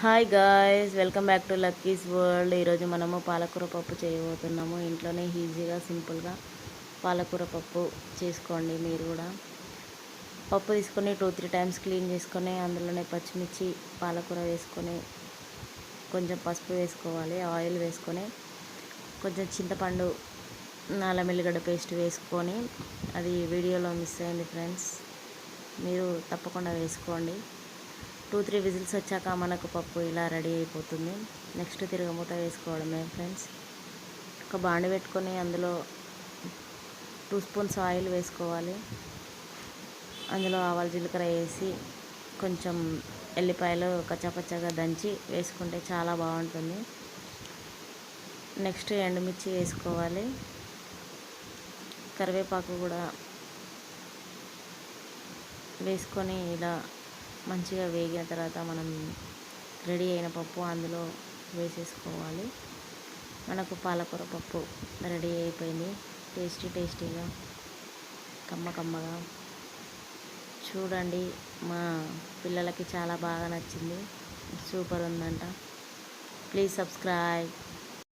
Hi guys, welcome back to Lucky's world. ఈరోజు మనము పాలకూర పప్పు చేయబోతున్నాము. ఇంట్లోనే ఈజీగా సింపుల్గా పాలకూర పప్పు చేసుకోండి. మీరు కూడా పప్పు తీసుకొని 2-3 టైమ్స్ క్లీన్ చేసుకొని అందులోనే పచ్చిమిర్చి, పాలకూర వేసుకొని కొంచెం పసుపు వేసుకోవాలి. ఆయిల్ వేసుకొని కొంచెం చింతపండు, అల్లం ఎల్లిగడ్డ పేస్ట్ వేసుకొని, అది వీడియోలో మిస్ అయింది ఫ్రెండ్స్, మీరు తప్పకుండా వేసుకోండి. 2-3 విజిల్స్ వచ్చాక మనకు పప్పు ఇలా రెడీ అయిపోతుంది. నెక్స్ట్ తిరగమూత వేసుకోవడమే ఫ్రెండ్స్. ఒక బాండి పెట్టుకొని అందులో 2 స్పూన్స్ ఆయిల్ వేసుకోవాలి. అందులో ఆవాలు జీలకర్ర వేసి కొంచెం ఎల్లిపాయలు కచ్చాపచ్చాగా దంచి వేసుకుంటే చాలా బాగుంటుంది. నెక్స్ట్ ఎండుమిర్చి వేసుకోవాలి. కరివేపాకు కూడా వేసుకొని ఇలా మంచిగా వేగిన తర్వాత మనం రెడీ అయిన పప్పు అందులో వేసేసుకోవాలి. మనకు పాలకూర పప్పు రెడీ అయిపోయింది. టేస్టీగా, కమ్మగా. చూడండి, మా పిల్లలకి చాలా బాగా నచ్చింది. సూపర్ ఉందంట. Please subscribe.